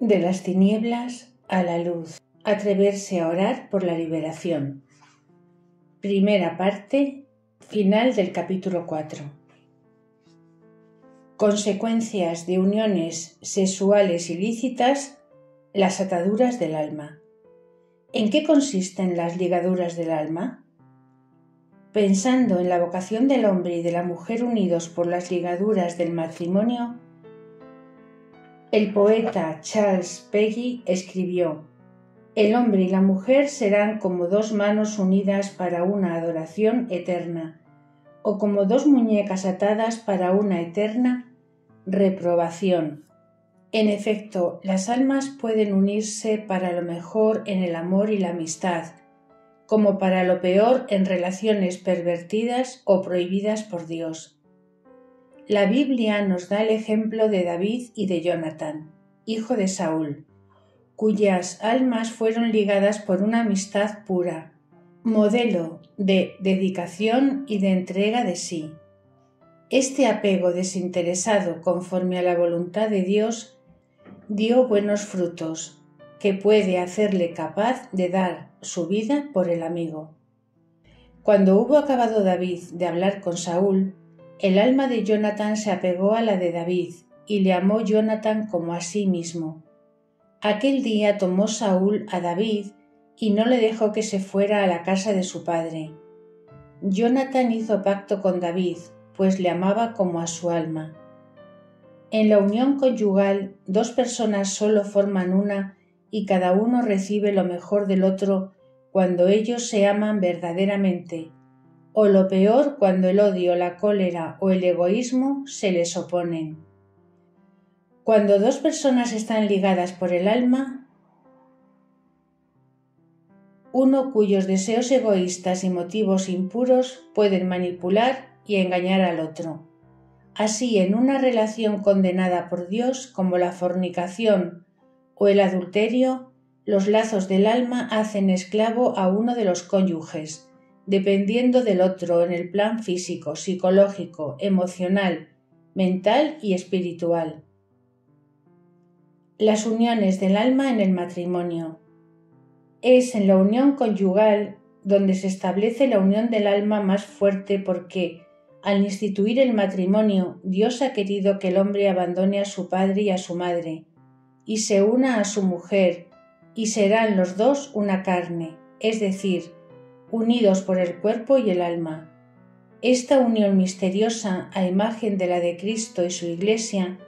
De las tinieblas a la luz. Atreverse a orar por la liberación. Primera parte, final del capítulo 4. Consecuencias de uniones sexuales ilícitas, las ataduras del alma. ¿En qué consisten las ligaduras del alma? Pensando en la vocación del hombre y de la mujer unidos por las ligaduras del matrimonio, el poeta Charles Peggy escribió: «El hombre y la mujer serán como dos manos unidas para una adoración eterna, o como dos muñecas atadas para una eterna reprobación». En efecto, las almas pueden unirse para lo mejor en el amor y la amistad, como para lo peor en relaciones pervertidas o prohibidas por Dios. La Biblia nos da el ejemplo de David y de Jonatán, hijo de Saúl, cuyas almas fueron ligadas por una amistad pura, modelo de dedicación y de entrega de sí. Este apego desinteresado conforme a la voluntad de Dios dio buenos frutos, que puede hacerle capaz de dar su vida por el amigo. Cuando hubo acabado David de hablar con Saúl, el alma de Jonatán se apegó a la de David, y le amó Jonatán como a sí mismo. Aquel día tomó Saúl a David y no le dejó que se fuera a la casa de su padre. Jonatán hizo pacto con David, pues le amaba como a su alma. En la unión conyugal, dos personas solo forman una y cada uno recibe lo mejor del otro cuando ellos se aman verdaderamente, o lo peor cuando el odio, la cólera o el egoísmo se les oponen. Cuando dos personas están ligadas por el alma, uno cuyos deseos egoístas y motivos impuros pueden manipular y engañar al otro. Así, en una relación condenada por Dios como la fornicación o el adulterio, los lazos del alma hacen esclavo a uno de los cónyuges, dependiendo del otro en el plan físico, psicológico, emocional, mental y espiritual. Las uniones del alma en el matrimonio. Es en la unión conyugal donde se establece la unión del alma más fuerte porque, al instituir el matrimonio, Dios ha querido que el hombre abandone a su padre y a su madre, y se una a su mujer, y serán los dos una carne, es decir, unidos por el cuerpo y el alma. Esta unión misteriosa, a imagen de la de Cristo y su Iglesia,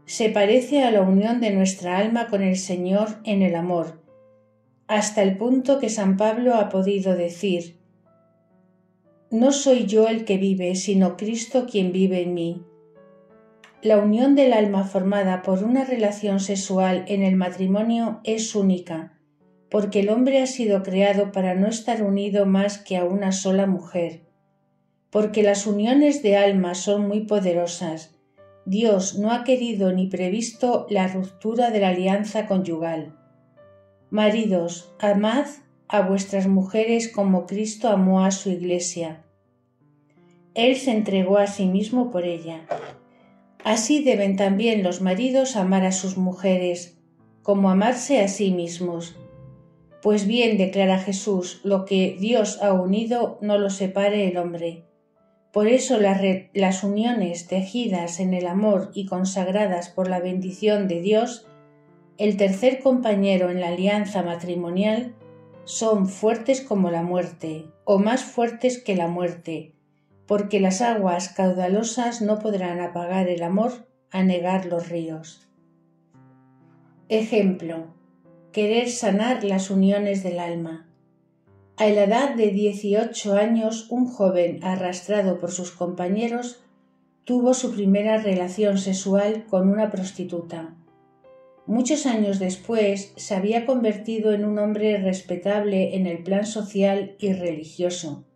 se parece a la unión de nuestra alma con el Señor en el amor, hasta el punto que San Pablo ha podido decir: «No soy yo el que vive, sino Cristo quien vive en mí». La unión del alma formada por una relación sexual en el matrimonio es única, porque el hombre ha sido creado para no estar unido más que a una sola mujer. Porque las uniones de alma son muy poderosas, Dios no ha querido ni previsto la ruptura de la alianza conyugal. Maridos, amad a vuestras mujeres como Cristo amó a su Iglesia. Él se entregó a sí mismo por ella. Así deben también los maridos amar a sus mujeres, como amarse a sí mismos. Pues bien declara Jesús: lo que Dios ha unido no lo separe el hombre. Por eso las uniones tejidas en el amor y consagradas por la bendición de Dios, el tercer compañero en la alianza matrimonial, son fuertes como la muerte, o más fuertes que la muerte, porque las aguas caudalosas no podrán apagar el amor, anegar los ríos. Ejemplo: querer sanar las uniones del alma. A la edad de 18 años, un joven arrastrado por sus compañeros tuvo su primera relación sexual con una prostituta. Muchos años después se había convertido en un hombre respetable en el plan social y religioso.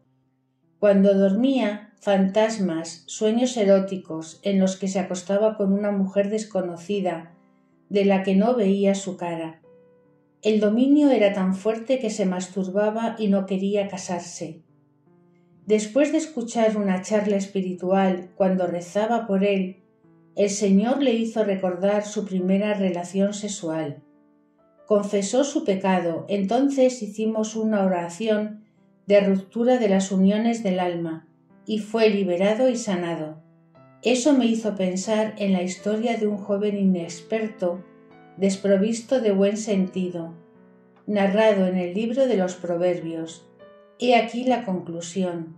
Cuando dormía, fantasmas, sueños eróticos en los que se acostaba con una mujer desconocida, de la que no veía su cara. El dominio era tan fuerte que se masturbaba y no quería casarse. Después de escuchar una charla espiritual, cuando rezaba por él, El Señor le hizo recordar su primera relación sexual. Confesó su pecado, entonces hicimos una oración de ruptura de las uniones del alma, y fue liberado y sanado. Eso me hizo pensar en la historia de un joven inexperto, desprovisto de buen sentido, narrado en el libro de los Proverbios. He aquí la conclusión.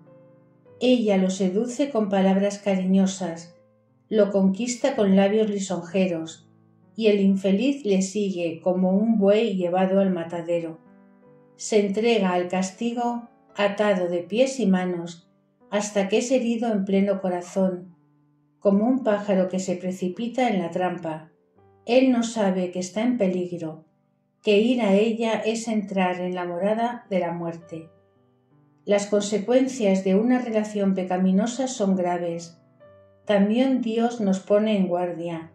Ella lo seduce con palabras cariñosas, lo conquista con labios lisonjeros, y el infeliz le sigue como un buey llevado al matadero. Se entrega al castigo atado de pies y manos hasta que es herido en pleno corazón, como un pájaro que se precipita en la trampa. Él no sabe que está en peligro, que ir a ella es entrar en la morada de la muerte. Las consecuencias de una relación pecaminosa son graves. También Dios nos pone en guardia.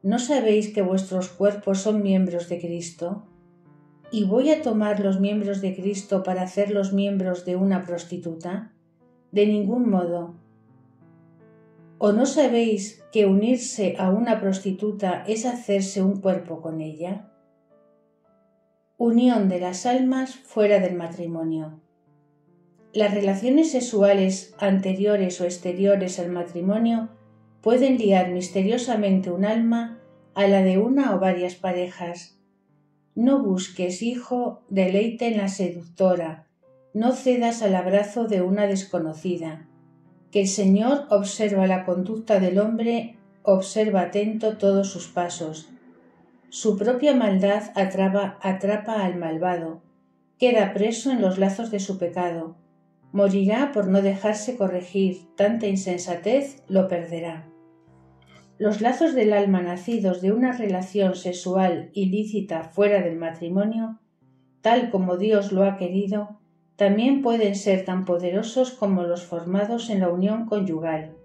¿No sabéis que vuestros cuerpos son miembros de Cristo? ¿Y voy a tomar los miembros de Cristo para hacerlos miembros de una prostituta? De ningún modo. ¿O no sabéis que unirse a una prostituta es hacerse un cuerpo con ella? Unión de las almas fuera del matrimonio. Las relaciones sexuales anteriores o exteriores al matrimonio pueden liar misteriosamente un alma a la de una o varias parejas. No busques, hijo, deleite en la seductora, no cedas al abrazo de una desconocida. Que el Señor observa la conducta del hombre, observa atento todos sus pasos. Su propia maldad atrapa al malvado, queda preso en los lazos de su pecado. Morirá por no dejarse corregir, tanta insensatez lo perderá. Los lazos del alma nacidos de una relación sexual ilícita fuera del matrimonio, tal como Dios lo ha querido, también pueden ser tan poderosos como los formados en la unión conyugal.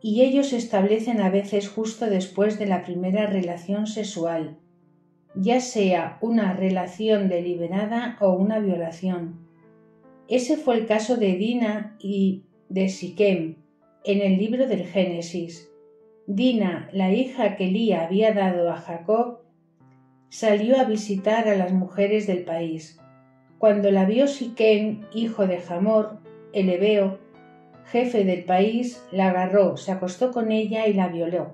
Y ellos se establecen a veces justo después de la primera relación sexual, ya sea una relación deliberada o una violación. Ese fue el caso de Dina y de Siquem en el libro del Génesis. Dina, la hija que Lía había dado a Jacob, salió a visitar a las mujeres del país. Cuando la vio Siquem, hijo de Hamor, el hebeo, jefe del país, la agarró, se acostó con ella y la violó.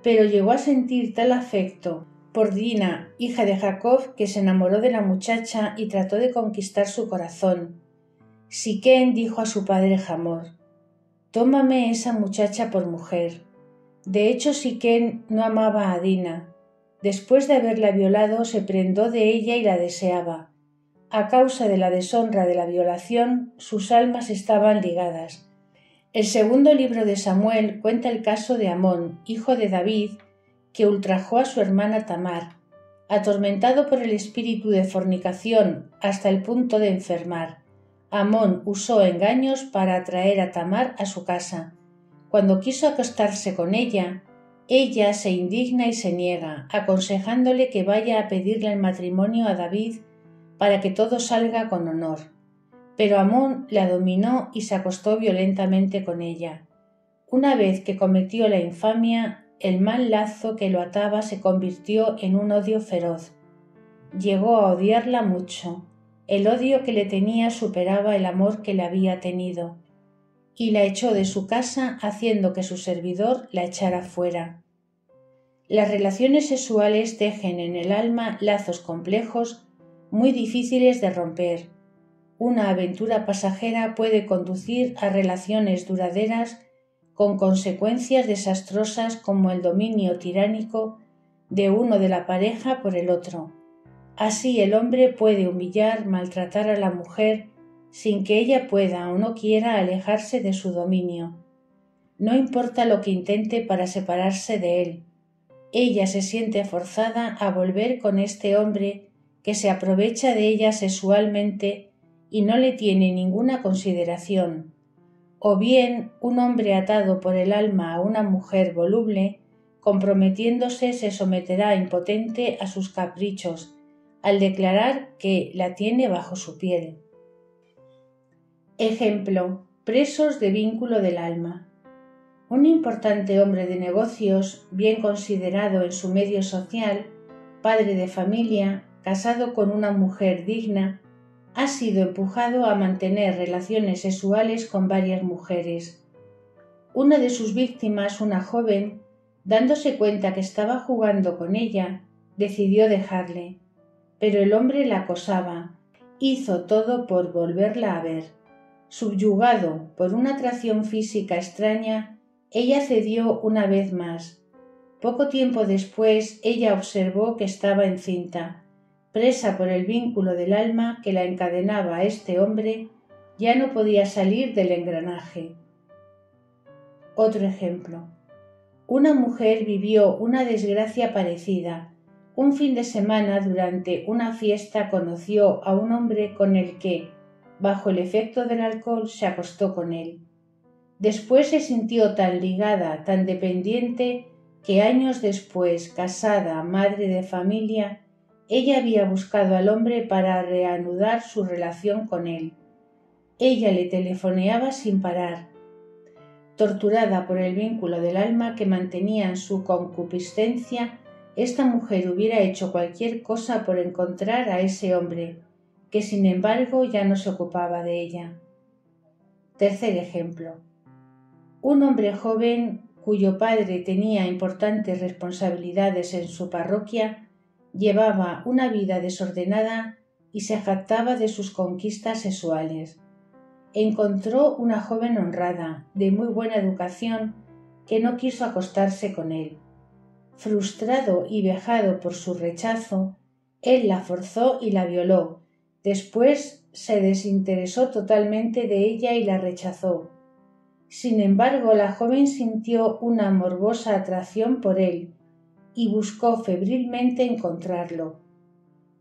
Pero llegó a sentir tal afecto por Dina, hija de Jacob, que se enamoró de la muchacha y trató de conquistar su corazón. Siquem dijo a su padre Hamor: «Tómame esa muchacha por mujer». De hecho, Siquem no amaba a Dina. Después de haberla violado, se prendó de ella y la deseaba. A causa de la deshonra de la violación, sus almas estaban ligadas. El segundo libro de Samuel cuenta el caso de Amón, hijo de David, que ultrajó a su hermana Tamar, atormentado por el espíritu de fornicación hasta el punto de enfermar. Amón usó engaños para atraer a Tamar a su casa. Cuando quiso acostarse con ella se indigna y se niega, aconsejándole que vaya a pedirle el matrimonio a David para que todo salga con honor. Pero Amón la dominó y se acostó violentamente con ella. Una vez que cometió la infamia, el mal lazo que lo ataba se convirtió en un odio feroz. Llegó a odiarla mucho. El odio que le tenía superaba el amor que le había tenido, y la echó de su casa, haciendo que su servidor la echara fuera. Las relaciones sexuales tejen en el alma lazos complejos muy difíciles de romper. Una aventura pasajera puede conducir a relaciones duraderas con consecuencias desastrosas como el dominio tiránico de uno de la pareja por el otro. Así el hombre puede humillar, maltratar a la mujer sin que ella pueda o no quiera alejarse de su dominio. No importa lo que intente para separarse de él. Ella se siente forzada a volver con este hombre que se aprovecha de ella sexualmente y no le tiene ninguna consideración. O bien un hombre atado por el alma a una mujer voluble, comprometiéndose, se someterá impotente a sus caprichos al declarar que la tiene bajo su piel. Ejemplo: presos de vínculo del alma. Un importante hombre de negocios, bien considerado en su medio social, padre de familia, casado con una mujer digna, ha sido empujado a mantener relaciones sexuales con varias mujeres. Una de sus víctimas, una joven, dándose cuenta que estaba jugando con ella, decidió dejarle, pero el hombre la acosaba, hizo todo por volverla a ver. Subyugado por una atracción física extraña, ella cedió una vez más. Poco tiempo después, ella observó que estaba encinta. Presa por el vínculo del alma que la encadenaba a este hombre, ya no podía salir del engranaje. Otro ejemplo. Una mujer vivió una desgracia parecida. Un fin de semana, durante una fiesta, conoció a un hombre con el que, bajo el efecto del alcohol, se acostó con él. Después se sintió tan ligada, tan dependiente, que años después, casada, madre de familia, ella había buscado al hombre para reanudar su relación con él. Ella le telefoneaba sin parar. Torturada por el vínculo del alma que mantenía en su concupiscencia, esta mujer hubiera hecho cualquier cosa por encontrar a ese hombre, que sin embargo ya no se ocupaba de ella. Tercer ejemplo. Un hombre joven, cuyo padre tenía importantes responsabilidades en su parroquia, llevaba una vida desordenada y se jactaba de sus conquistas sexuales. Encontró una joven honrada, de muy buena educación, que no quiso acostarse con él. Frustrado y vejado por su rechazo, él la forzó y la violó. Después se desinteresó totalmente de ella y la rechazó. Sin embargo, la joven sintió una morbosa atracción por él y buscó febrilmente encontrarlo.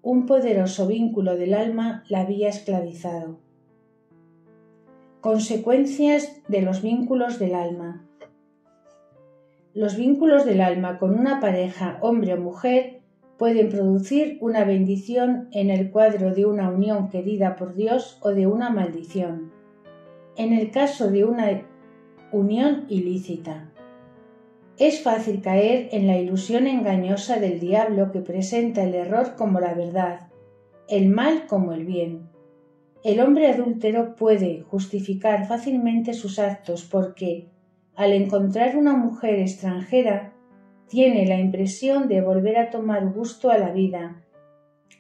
Un poderoso vínculo del alma la había esclavizado. Consecuencias de los vínculos del alma. Los vínculos del alma con una pareja, hombre o mujer, pueden producir una bendición en el cuadro de una unión querida por Dios o de una maldición, en el caso de una unión ilícita. Es fácil caer en la ilusión engañosa del diablo que presenta el error como la verdad, el mal como el bien. El hombre adúltero puede justificar fácilmente sus actos porque, al encontrar una mujer extranjera, tiene la impresión de volver a tomar gusto a la vida,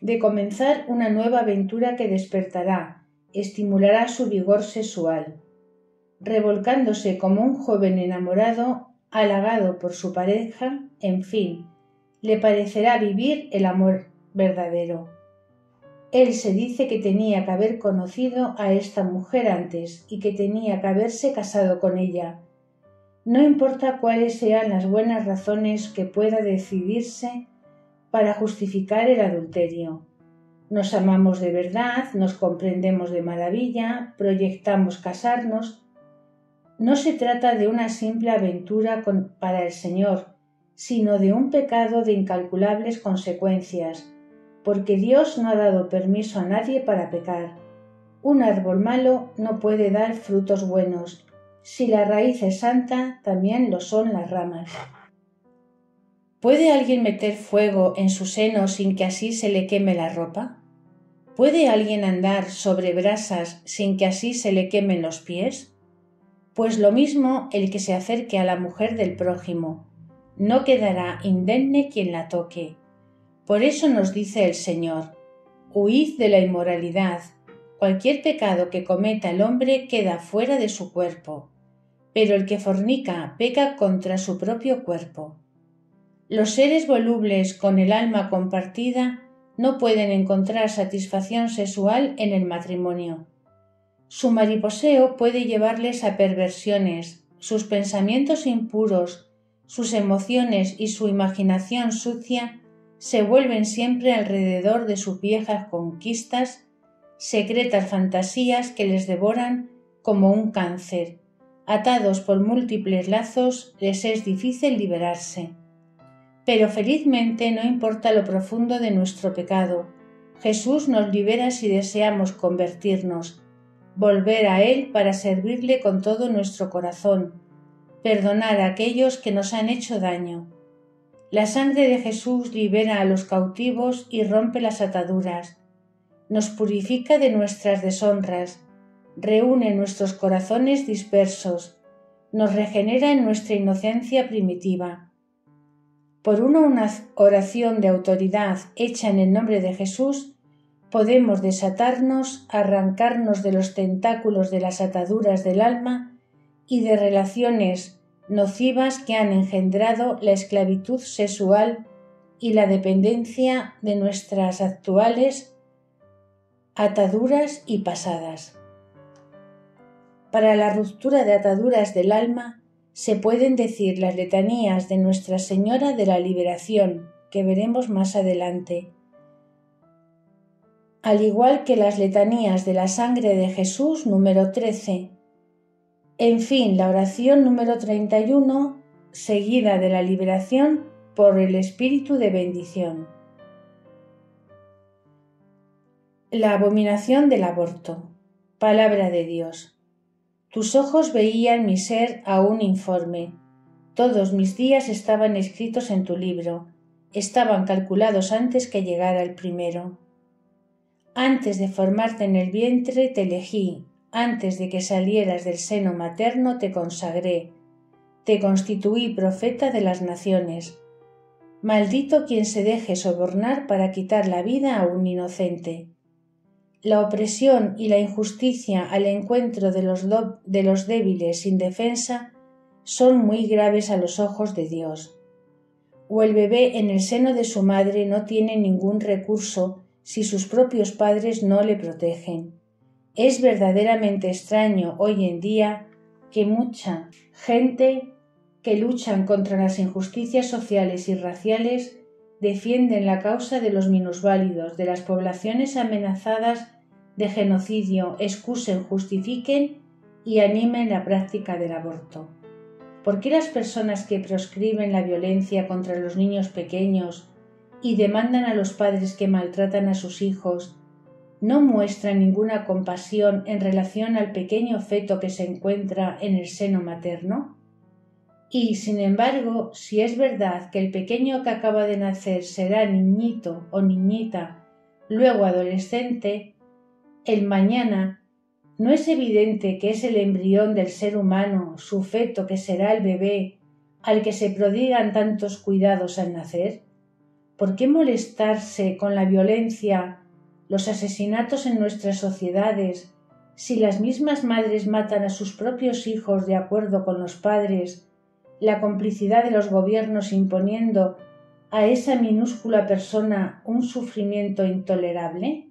de comenzar una nueva aventura que despertará, estimulará su vigor sexual. Revolcándose como un joven enamorado, halagado por su pareja, en fin, le parecerá vivir el amor verdadero. Él se dice que tenía que haber conocido a esta mujer antes y que tenía que haberse casado con ella. No importa cuáles sean las buenas razones que pueda decidirse para justificar el adulterio. Nos amamos de verdad, nos comprendemos de maravilla, proyectamos casarnos. No se trata de una simple aventura para el Señor, sino de un pecado de incalculables consecuencias, porque Dios no ha dado permiso a nadie para pecar. Un árbol malo no puede dar frutos buenos. Si la raíz es santa, también lo son las ramas. ¿Puede alguien meter fuego en su seno sin que así se le queme la ropa? ¿Puede alguien andar sobre brasas sin que así se le quemen los pies? Pues lo mismo el que se acerque a la mujer del prójimo. No quedará indemne quien la toque. Por eso nos dice el Señor: huid de la inmoralidad. Cualquier pecado que cometa el hombre queda fuera de su cuerpo, pero el que fornica peca contra su propio cuerpo. Los seres volubles con el alma compartida no pueden encontrar satisfacción sexual en el matrimonio. Su mariposeo puede llevarles a perversiones, sus pensamientos impuros, sus emociones y su imaginación sucia se vuelven siempre alrededor de sus viejas conquistas, secretas fantasías que les devoran como un cáncer. Atados por múltiples lazos, les es difícil liberarse. Pero felizmente no importa lo profundo de nuestro pecado. Jesús nos libera si deseamos convertirnos, volver a Él para servirle con todo nuestro corazón, perdonar a aquellos que nos han hecho daño. La sangre de Jesús libera a los cautivos y rompe las ataduras, nos purifica de nuestras deshonras, reúne nuestros corazones dispersos, nos regenera en nuestra inocencia primitiva. Por una oración de autoridad hecha en el nombre de Jesús, podemos desatarnos, arrancarnos de los tentáculos de las ataduras del alma y de relaciones nocivas que han engendrado la esclavitud sexual y la dependencia de nuestras actuales ataduras y pasadas. Para la ruptura de ataduras del alma se pueden decir las letanías de Nuestra Señora de la Liberación, que veremos más adelante, al igual que las letanías de la sangre de Jesús número 13. En fin, la oración número 31, seguida de la liberación por el Espíritu de bendición. La abominación del aborto. Palabra de Dios. Tus ojos veían mi ser aún informe. Todos mis días estaban escritos en tu libro, estaban calculados antes que llegara el primero. Antes de formarte en el vientre te elegí, antes de que salieras del seno materno te consagré, te constituí profeta de las naciones. Maldito quien se deje sobornar para quitar la vida a un inocente. La opresión y la injusticia al encuentro de los débiles sin defensa son muy graves a los ojos de Dios. O el bebé en el seno de su madre no tiene ningún recurso si sus propios padres no le protegen. Es verdaderamente extraño hoy en día que mucha gente que luchan contra las injusticias sociales y raciales defienden la causa de los minusválidos, de las poblaciones amenazadas de genocidio, excusen, justifiquen y animen la práctica del aborto. ¿Por qué las personas que proscriben la violencia contra los niños pequeños y demandan a los padres que maltratan a sus hijos no muestran ninguna compasión en relación al pequeño feto que se encuentra en el seno materno? Y, sin embargo, si es verdad que el pequeño que acaba de nacer será niñito o niñita, luego adolescente, el mañana, ¿no es evidente que es el embrión del ser humano, su feto que será el bebé, al que se prodigan tantos cuidados al nacer? ¿Por qué molestarse con la violencia, los asesinatos en nuestras sociedades, si las mismas madres matan a sus propios hijos de acuerdo con los padres, la complicidad de los gobiernos imponiendo a esa minúscula persona un sufrimiento intolerable?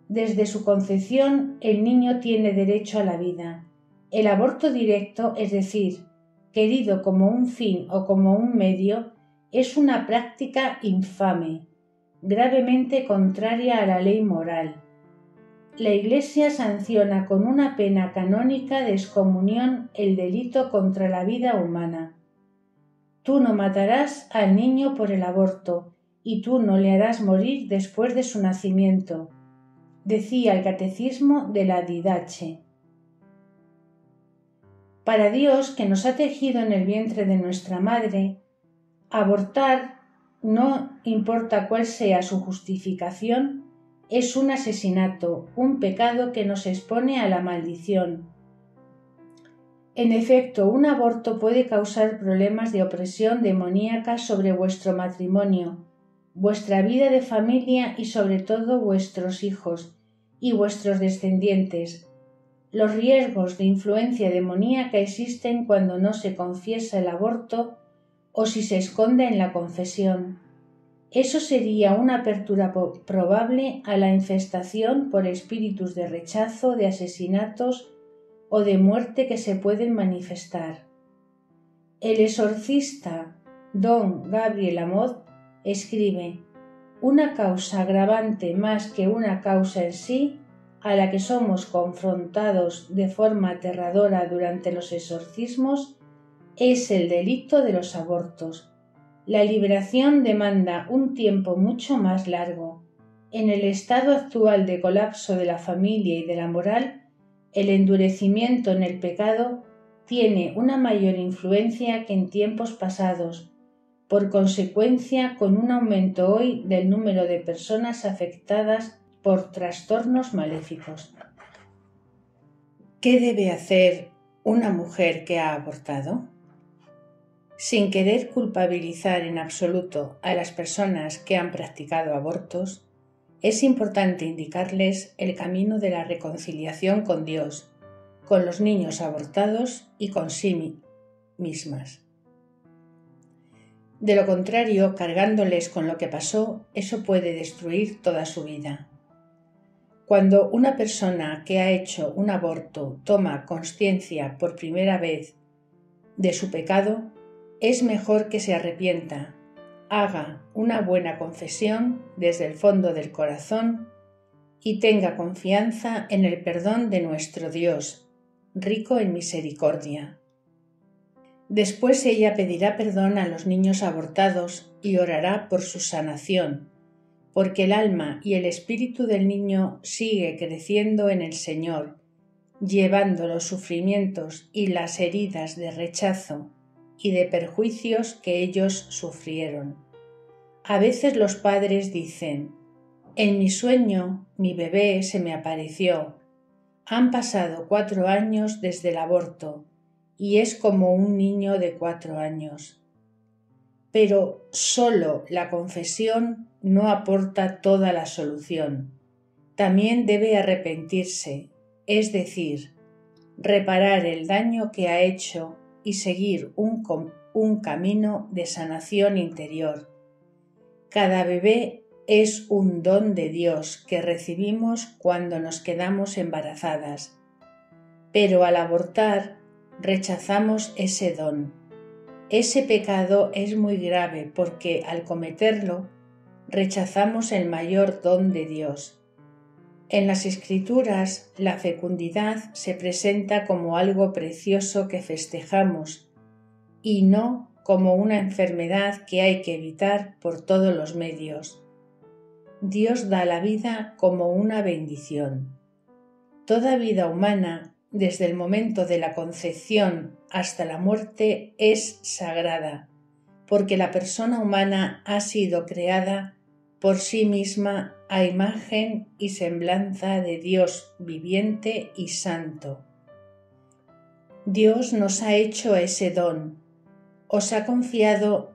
Desde su concepción, el niño tiene derecho a la vida. El aborto directo, es decir, querido como un fin o como un medio, es una práctica infame, gravemente contraria a la ley moral. La Iglesia sanciona con una pena canónica de excomunión el delito contra la vida humana. Tú no matarás al niño por el aborto, y tú no le harás morir después de su nacimiento, decía el Catecismo de la Didache. Para Dios, que nos ha tejido en el vientre de nuestra madre, abortar, no importa cuál sea su justificación, es un asesinato, un pecado que nos expone a la maldición. En efecto, un aborto puede causar problemas de opresión demoníaca sobre vuestro matrimonio, vuestra vida de familia y sobre todo vuestros hijos y vuestros descendientes. Los riesgos de influencia demoníaca existen cuando no se confiesa el aborto o si se esconde en la confesión. Eso sería una apertura probable a la infestación por espíritus de rechazo, de asesinatos o de muerte que se pueden manifestar. El exorcista Don Gabriel Amod escribe: una causa agravante más que una causa en sí, a la que somos confrontados de forma aterradora durante los exorcismos, es el delito de los abortos. La liberación demanda un tiempo mucho más largo. En el estado actual de colapso de la familia y de la moral, el endurecimiento en el pecado tiene una mayor influencia que en tiempos pasados, por consecuencia con un aumento hoy del número de personas afectadas por trastornos maléficos. ¿Qué debe hacer una mujer que ha abortado? Sin querer culpabilizar en absoluto a las personas que han practicado abortos, es importante indicarles el camino de la reconciliación con Dios, con los niños abortados y con sí mismas. De lo contrario, cargándoles con lo que pasó, eso puede destruir toda su vida. Cuando una persona que ha hecho un aborto toma consciencia por primera vez de su pecado, es mejor que se arrepienta, haga una buena confesión desde el fondo del corazón y tenga confianza en el perdón de nuestro Dios, rico en misericordia. Después ella pedirá perdón a los niños abortados y orará por su sanación, porque el alma y el espíritu del niño sigue creciendo en el Señor, llevando los sufrimientos y las heridas de rechazo y de perjuicios que ellos sufrieron. A veces los padres dicen: en mi sueño mi bebé se me apareció. Han pasado 4 años desde el aborto y es como un niño de 4 años. Pero solo la confesión no aporta toda la solución. También debe arrepentirse, es decir, reparar el daño que ha hecho y seguir un camino de sanación interior. Cada bebé es un don de Dios que recibimos cuando nos quedamos embarazadas, pero al abortar rechazamos ese don. Ese pecado es muy grave porque al cometerlo rechazamos el mayor don de Dios. En las Escrituras, la fecundidad se presenta como algo precioso que festejamos y no como una enfermedad que hay que evitar por todos los medios. Dios da la vida como una bendición. Toda vida humana, desde el momento de la concepción hasta la muerte, es sagrada, porque la persona humana ha sido creada por sí misma a imagen y semblanza de Dios viviente y santo. Dios nos ha hecho ese don, os ha confiado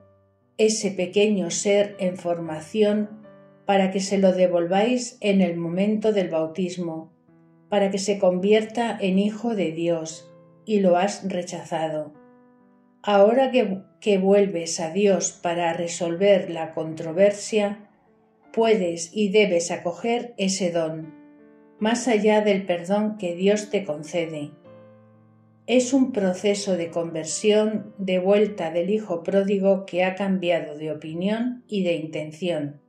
ese pequeño ser en formación para que se lo devolváis en el momento del bautismo, para que se convierta en hijo de Dios, y lo has rechazado. Ahora que vuelves a Dios para resolver la controversia, puedes y debes acoger ese don, más allá del perdón que Dios te concede. Es un proceso de conversión de vuelta del hijo pródigo que ha cambiado de opinión y de intención.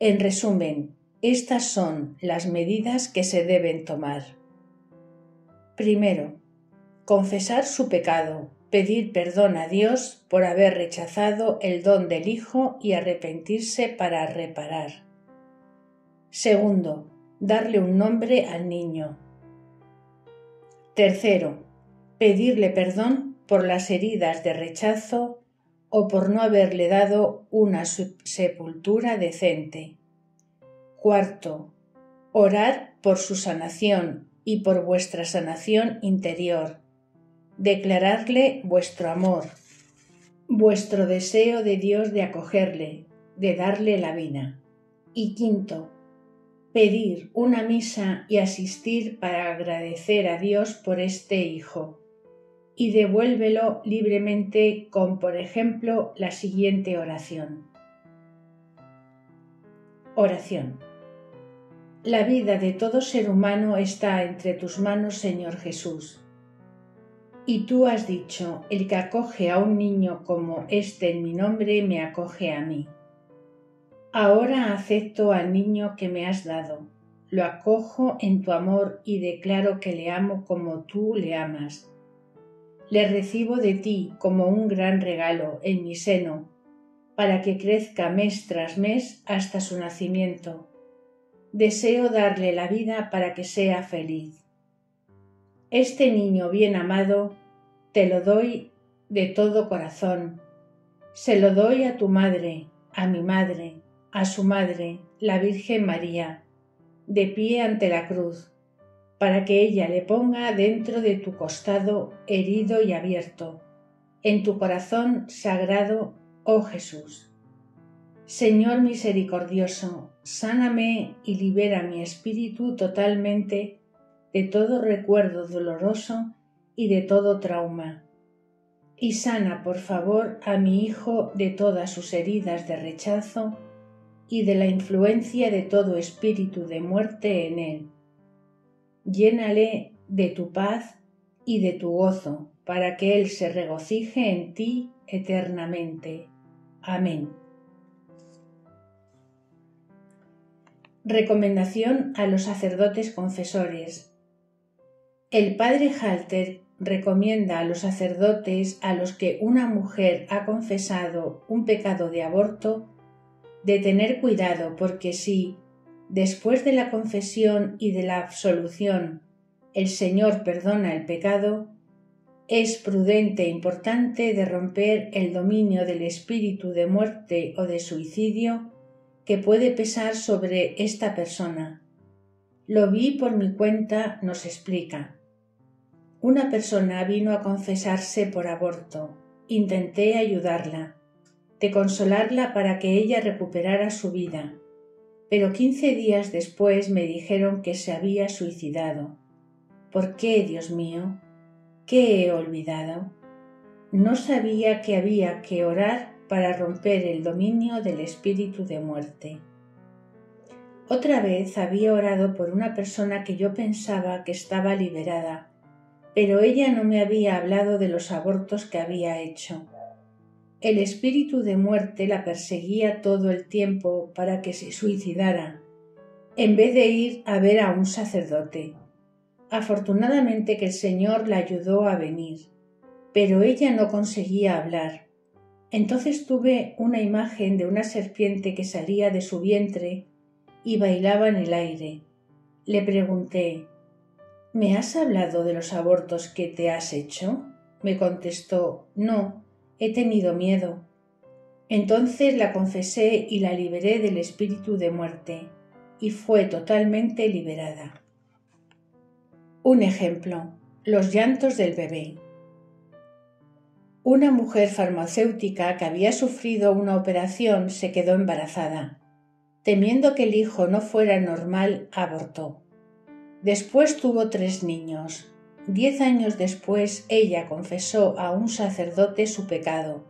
En resumen, estas son las medidas que se deben tomar. Primero, confesar su pecado, pedir perdón a Dios por haber rechazado el don del Hijo y arrepentirse para reparar. Segundo, darle un nombre al niño. Tercero, pedirle perdón por las heridas de rechazo o por no haberle dado una sepultura decente. Cuarto, orar por su sanación y por vuestra sanación interior. Declararle vuestro amor, vuestro deseo de Dios de acogerle, de darle la vida. Y quinto, pedir una misa y asistir para agradecer a Dios por este hijo. Y devuélvelo libremente con, por ejemplo, la siguiente oración. Oración. La vida de todo ser humano está entre tus manos, Señor Jesús. Y tú has dicho: el que acoge a un niño como este en mi nombre, me acoge a mí. Ahora acepto al niño que me has dado, lo acojo en tu amor y declaro que le amo como tú le amas. Le recibo de ti como un gran regalo en mi seno, para que crezca mes tras mes hasta su nacimiento. Deseo darle la vida para que sea feliz. Este niño bien amado te lo doy de todo corazón. Se lo doy a tu madre, a mi madre, a su madre, la Virgen María, de pie ante la cruz, para que ella le ponga dentro de tu costado herido y abierto, en tu corazón sagrado, oh Jesús. Señor misericordioso, sáname y libera mi espíritu totalmente de todo recuerdo doloroso y de todo trauma. Y sana, por favor, a mi hijo de todas sus heridas de rechazo y de la influencia de todo espíritu de muerte en él. Llénale de tu paz y de tu gozo, para que él se regocije en ti eternamente. Amén. Recomendación a los sacerdotes confesores. El padre Halter recomienda a los sacerdotes a los que una mujer ha confesado un pecado de aborto de tener cuidado, porque si, después de la confesión y de la absolución, el Señor perdona el pecado, es prudente e importante de romper el dominio del espíritu de muerte o de suicidio que puede pesar sobre esta persona. Lo vi por mi cuenta, nos explica. Una persona vino a confesarse por aborto. Intenté ayudarla, de consolarla para que ella recuperara su vida, pero 15 días después me dijeron que se había suicidado. ¿Por qué, Dios mío? ¿Qué he olvidado? No sabía que había que orar para romper el dominio del espíritu de muerte. Otra vez había orado por una persona que yo pensaba que estaba liberada, pero ella no me había hablado de los abortos que había hecho. El espíritu de muerte la perseguía todo el tiempo para que se suicidara, en vez de ir a ver a un sacerdote. Afortunadamente que el Señor la ayudó a venir, pero ella no conseguía hablar. Entonces tuve una imagen de una serpiente que salía de su vientre y bailaba en el aire. Le pregunté, ¿me has hablado de los abortos que te has hecho? Me contestó, no, he tenido miedo. Entonces la confesé y la liberé del espíritu de muerte, y fue totalmente liberada. Un ejemplo, los llantos del bebé. Una mujer farmacéutica que había sufrido una operación se quedó embarazada. Temiendo que el hijo no fuera normal, abortó. Después tuvo 3 niños. 10 años después ella confesó a un sacerdote su pecado.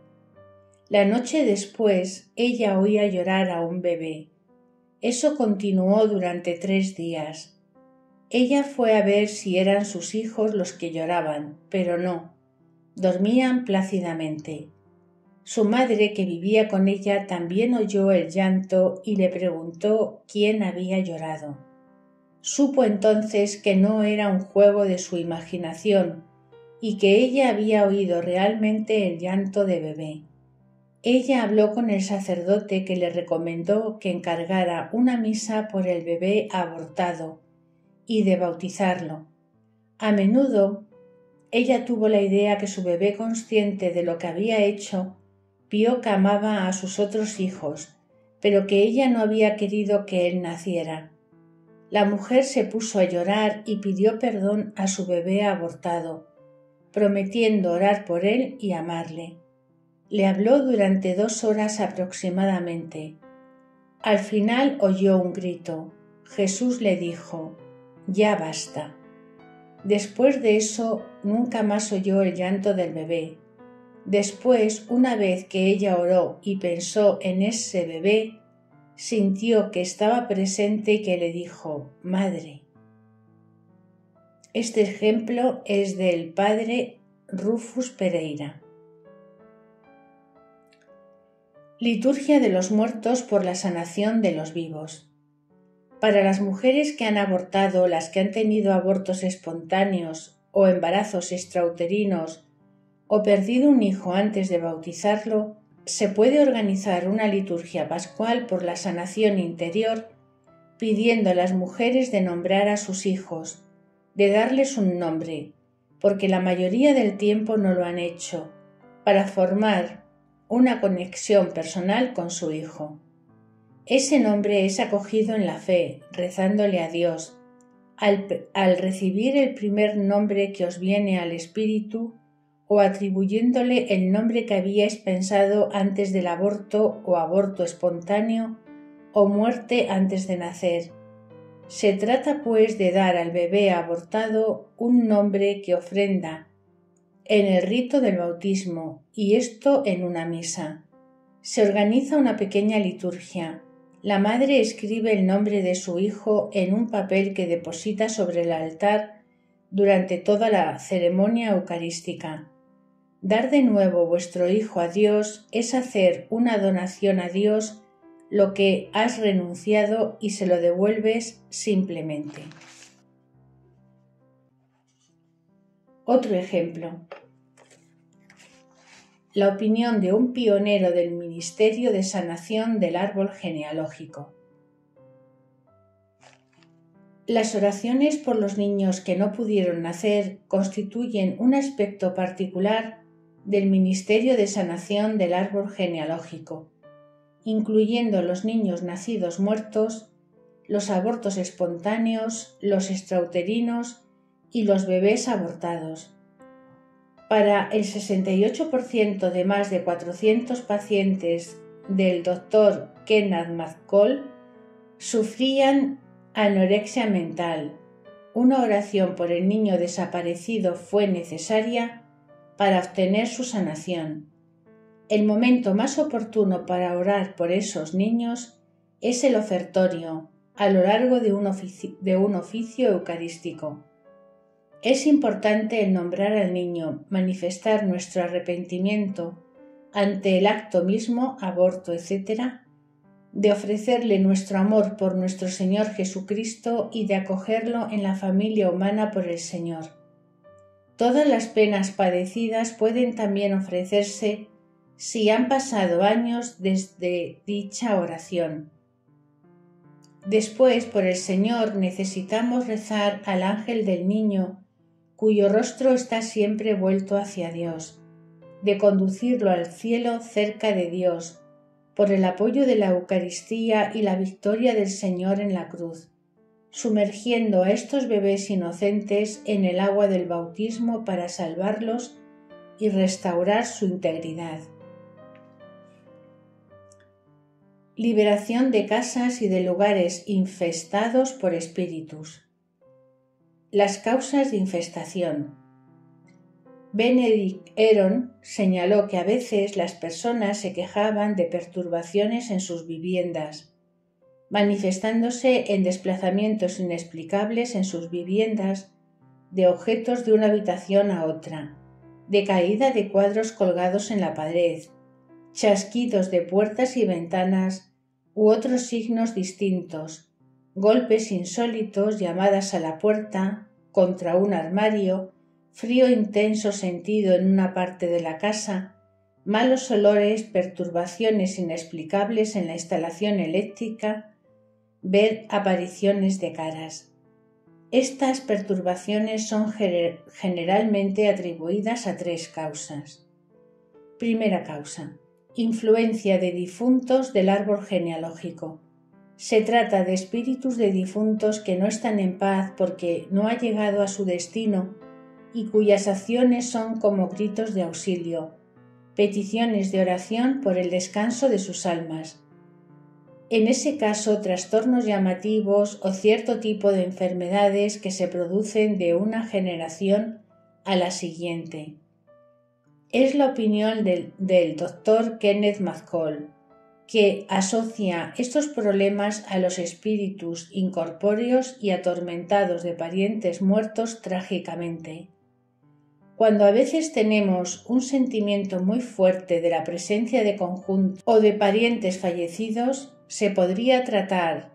La noche después ella oía llorar a un bebé. Eso continuó durante 3 días. Ella fue a ver si eran sus hijos los que lloraban, pero no. Dormían plácidamente. Su madre, que vivía con ella, también oyó el llanto y le preguntó quién había llorado. Supo entonces que no era un juego de su imaginación y que ella había oído realmente el llanto de bebé. Ella habló con el sacerdote, que le recomendó que encargara una misa por el bebé abortado y de bautizarlo. A menudo ella tuvo la idea que su bebé, consciente de lo que había hecho, vio que amaba a sus otros hijos, pero que ella no había querido que él naciera. La mujer se puso a llorar y pidió perdón a su bebé abortado, prometiendo orar por él y amarle. Le habló durante 2 horas aproximadamente. Al final oyó un grito. Jesús le dijo, «Ya basta». Después de eso nunca más oyó el llanto del bebé. Después, una vez que ella oró y pensó en ese bebé, sintió que estaba presente y que le dijo, «Madre». Este ejemplo es del padre Rufus Pereira. Liturgia de los muertos por la sanación de los vivos. Para las mujeres que han abortado, las que han tenido abortos espontáneos o embarazos extrauterinos o perdido un hijo antes de bautizarlo, se puede organizar una liturgia pascual por la sanación interior, pidiendo a las mujeres de nombrar a sus hijos, de darles un nombre, porque la mayoría del tiempo no lo han hecho, para formar una conexión personal con su hijo. Ese nombre es acogido en la fe, rezándole a Dios. Al recibir el primer nombre que os viene al espíritu o atribuyéndole el nombre que habíais pensado antes del aborto o aborto espontáneo o muerte antes de nacer. Se trata pues de dar al bebé abortado un nombre que ofrenda en el rito del bautismo, y esto en una misa. Se organiza una pequeña liturgia. La madre escribe el nombre de su hijo en un papel que deposita sobre el altar durante toda la ceremonia eucarística. Dar de nuevo vuestro hijo a Dios es hacer una donación a Dios lo que has renunciado y se lo devuelves simplemente. Otro ejemplo. La opinión de un pionero del Ministerio de Sanación del Árbol Genealógico. Las oraciones por los niños que no pudieron nacer constituyen un aspecto particular del Ministerio de Sanación del Árbol Genealógico, incluyendo los niños nacidos muertos, los abortos espontáneos, los extrauterinos y los bebés abortados. Para el 68% de más de 400 pacientes del Dr. Kenneth McCall sufrían anorexia mental. Una oración por el niño desaparecido fue necesaria para obtener su sanación. El momento más oportuno para orar por esos niños es el ofertorio, a lo largo de un oficio eucarístico. Es importante el nombrar al niño, manifestar nuestro arrepentimiento ante el acto mismo, aborto, etc., de ofrecerle nuestro amor por nuestro Señor Jesucristo y de acogerlo en la familia humana por el Señor. Todas las penas padecidas pueden también ofrecerse si han pasado años desde dicha oración. Después, por el Señor, necesitamos rezar al ángel del niño, cuyo rostro está siempre vuelto hacia Dios, de conducirlo al cielo cerca de Dios, por el apoyo de la Eucaristía y la victoria del Señor en la cruz, sumergiendo a estos bebés inocentes en el agua del bautismo para salvarlos y restaurar su integridad. Liberación de casas y de lugares infestados por espíritus. Las causas de infestación. Benedict Aaron señaló que a veces las personas se quejaban de perturbaciones en sus viviendas, manifestándose en desplazamientos inexplicables en sus viviendas, de objetos de una habitación a otra, de caída de cuadros colgados en la pared, chasquidos de puertas y ventanas u otros signos distintos, golpes insólitos, llamadas a la puerta, contra un armario, frío intenso sentido en una parte de la casa, malos olores, perturbaciones inexplicables en la instalación eléctrica, ver apariciones de caras. Estas perturbaciones son generalmente atribuidas a 3 causas. Primera causa: influencia de difuntos del árbol genealógico. Se trata de espíritus de difuntos que no están en paz porque no ha llegado a su destino y cuyas acciones son como gritos de auxilio, peticiones de oración por el descanso de sus almas. En ese caso, trastornos llamativos o cierto tipo de enfermedades que se producen de una generación a la siguiente. Es la opinión del Dr. Kenneth McCall, que asocia estos problemas a los espíritus incorpóreos y atormentados de parientes muertos trágicamente. Cuando a veces tenemos un sentimiento muy fuerte de la presencia de conjuntos o de parientes fallecidos, se podría tratar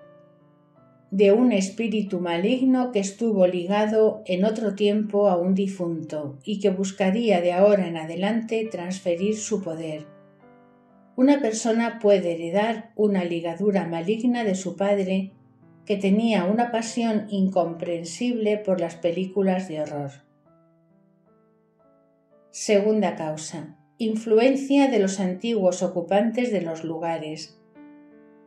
de un espíritu maligno que estuvo ligado en otro tiempo a un difunto y que buscaría de ahora en adelante transferir su poder. Una persona puede heredar una ligadura maligna de su padre que tenía una pasión incomprensible por las películas de horror. Segunda causa: influencia de los antiguos ocupantes de los lugares.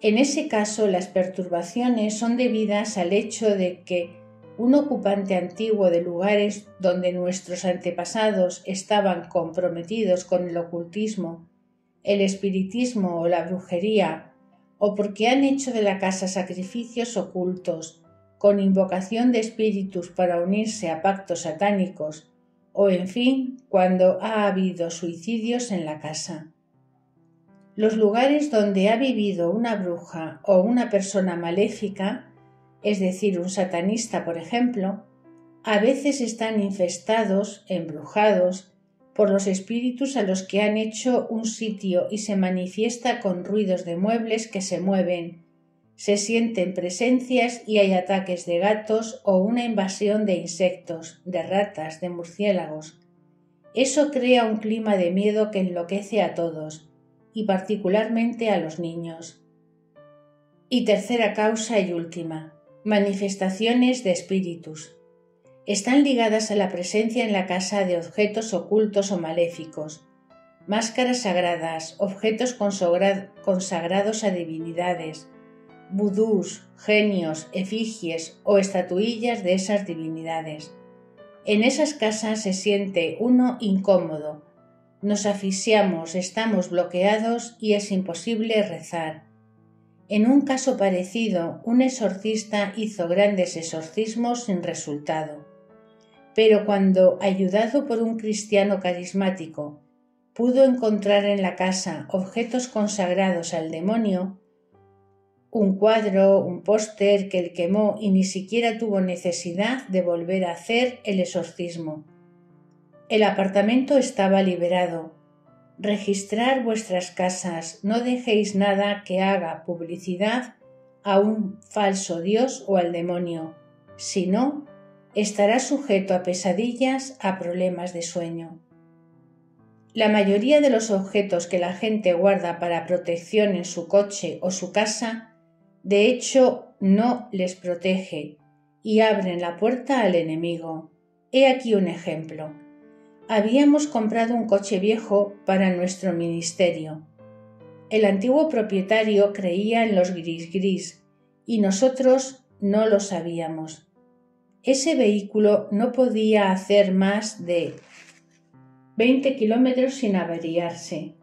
En ese caso, las perturbaciones son debidas al hecho de que un ocupante antiguo de lugares donde nuestros antepasados estaban comprometidos con el ocultismo, el espiritismo o la brujería, o porque han hecho de la casa sacrificios ocultos, con invocación de espíritus para unirse a pactos satánicos, o en fin, cuando ha habido suicidios en la casa. Los lugares donde ha vivido una bruja o una persona maléfica, es decir, un satanista, por ejemplo, a veces están infestados, embrujados, por los espíritus a los que han hecho un sitio y se manifiesta con ruidos de muebles que se mueven, se sienten presencias y hay ataques de gatos o una invasión de insectos, de ratas, de murciélagos. Eso crea un clima de miedo que enloquece a todos, y particularmente a los niños. Y tercera causa y última: manifestaciones de espíritus. Están ligadas a la presencia en la casa de objetos ocultos o maléficos, máscaras sagradas, objetos consagrados a divinidades, vudús, genios, efigies o estatuillas de esas divinidades. En esas casas se siente uno incómodo, nos asfixiamos, estamos bloqueados y es imposible rezar. En un caso parecido, un exorcista hizo grandes exorcismos sin resultado. Pero cuando, ayudado por un cristiano carismático, pudo encontrar en la casa objetos consagrados al demonio, un cuadro, un póster que él quemó y ni siquiera tuvo necesidad de volver a hacer el exorcismo. El apartamento estaba liberado. Registrar vuestras casas, no dejéis nada que haga publicidad a un falso dios o al demonio, si no, estará sujeto a pesadillas, a problemas de sueño. La mayoría de los objetos que la gente guarda para protección en su coche o su casa, de hecho, no les protege y abren la puerta al enemigo. He aquí un ejemplo. Habíamos comprado un coche viejo para nuestro ministerio. El antiguo propietario creía en los gris-gris y nosotros no lo sabíamos. Ese vehículo no podía hacer más de 20 kilómetros sin averiarse.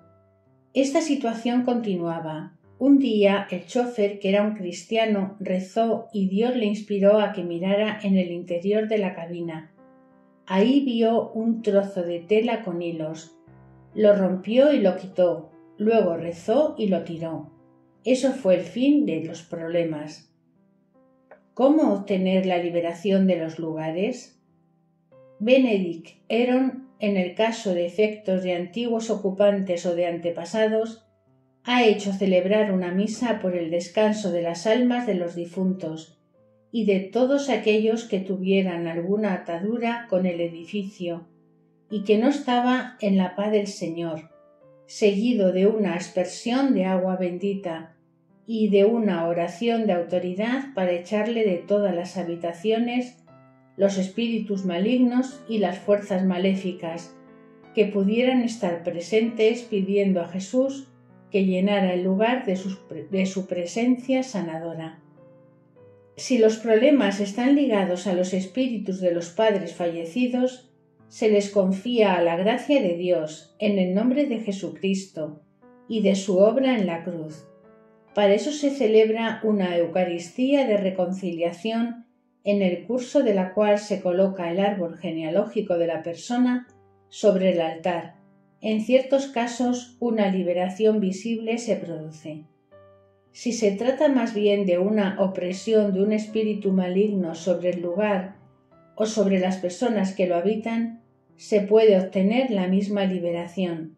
Esta situación continuaba. Un día el chofer, que era un cristiano, rezó y Dios le inspiró a que mirara en el interior de la cabina. Ahí vio un trozo de tela con hilos. Lo rompió y lo quitó. Luego rezó y lo tiró. Eso fue el fin de los problemas. ¿Cómo obtener la liberación de los lugares? Benedict Heron, en el caso de efectos de antiguos ocupantes o de antepasados, ha hecho celebrar una misa por el descanso de las almas de los difuntos y de todos aquellos que tuvieran alguna atadura con el edificio y que no estaba en la paz del Señor, seguido de una aspersión de agua bendita y de una oración de autoridad para echarle de todas las habitaciones los espíritus malignos y las fuerzas maléficas que pudieran estar presentes, pidiendo a Jesús que llenara el lugar de su presencia sanadora. Si los problemas están ligados a los espíritus de los padres fallecidos, se les confía a la gracia de Dios en el nombre de Jesucristo y de su obra en la cruz. Para eso se celebra una Eucaristía de reconciliación en el curso de la cual se coloca el árbol genealógico de la persona sobre el altar. En ciertos casos, una liberación visible se produce. Si se trata más bien de una opresión de un espíritu maligno sobre el lugar o sobre las personas que lo habitan, se puede obtener la misma liberación.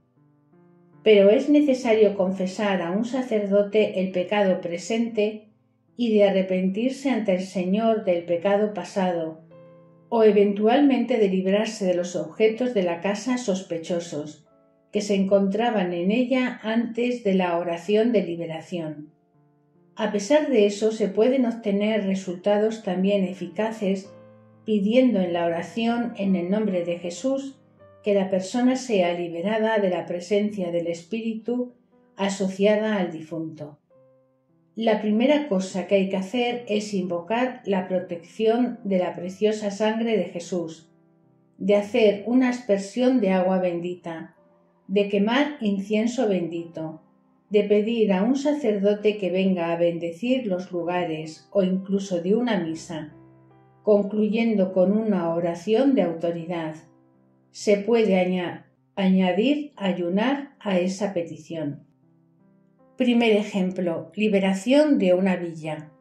Pero es necesario confesar a un sacerdote el pecado presente y de arrepentirse ante el Señor del pecado pasado, o eventualmente de librarse de los objetos de la casa sospechosos, que se encontraban en ella antes de la oración de liberación. A pesar de eso, se pueden obtener resultados también eficaces pidiendo en la oración en el nombre de Jesús que la persona sea liberada de la presencia del espíritu asociada al difunto. La primera cosa que hay que hacer es invocar la protección de la preciosa sangre de Jesús, de hacer una aspersión de agua bendita, de quemar incienso bendito, de pedir a un sacerdote que venga a bendecir los lugares o incluso de una misa, concluyendo con una oración de autoridad. Se puede añadir ayunar a esa petición. Primer ejemplo, liberación de una villa.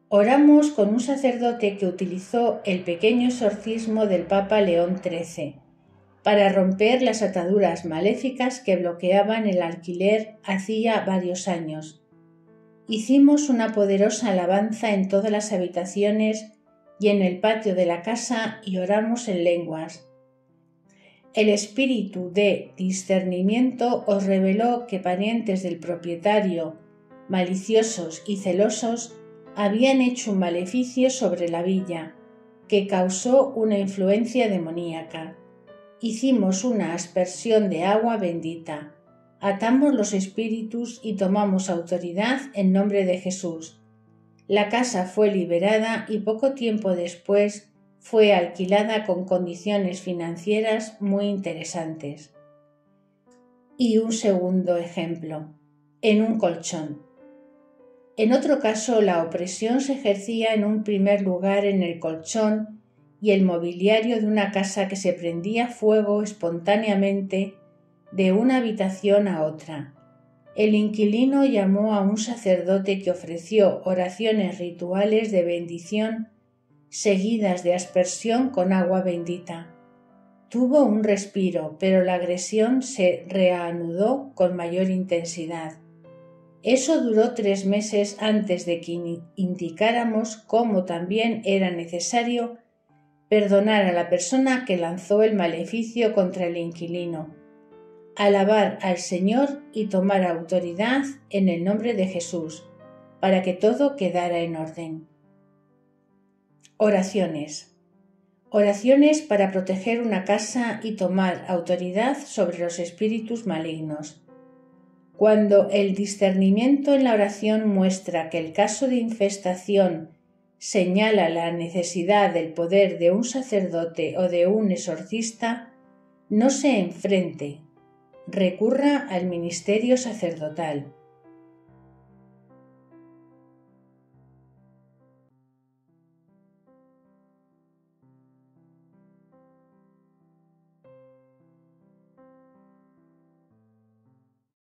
Oramos con un sacerdote que utilizó el pequeño exorcismo del Papa León XIII para romper las ataduras maléficas que bloqueaban el alquiler hacía varios años. Hicimos una poderosa alabanza en todas las habitaciones y en el patio de la casa y oramos en lenguas. El espíritu de discernimiento os reveló que parientes del propietario, maliciosos y celosos, habían hecho un maleficio sobre la villa, que causó una influencia demoníaca. Hicimos una aspersión de agua bendita, atamos los espíritus y tomamos autoridad en nombre de Jesús. La casa fue liberada y poco tiempo después fue alquilada con condiciones financieras muy interesantes. Y un segundo ejemplo, en un colchón. En otro caso, la opresión se ejercía en un primer lugar en el colchón y el mobiliario de una casa que se prendía fuego espontáneamente de una habitación a otra. El inquilino llamó a un sacerdote que ofreció oraciones rituales de bendición seguidas de aspersión con agua bendita. Tuvo un respiro, pero la agresión se reanudó con mayor intensidad. Eso duró 3 meses antes de que indicáramos cómo también era necesario perdonar a la persona que lanzó el maleficio contra el inquilino, alabar al Señor y tomar autoridad en el nombre de Jesús, para que todo quedara en orden. Oraciones. Oraciones para proteger una casa y tomar autoridad sobre los espíritus malignos. Cuando el discernimiento en la oración muestra que el caso de infestación señala la necesidad del poder de un sacerdote o de un exorcista, no se enfrente, recurra al ministerio sacerdotal.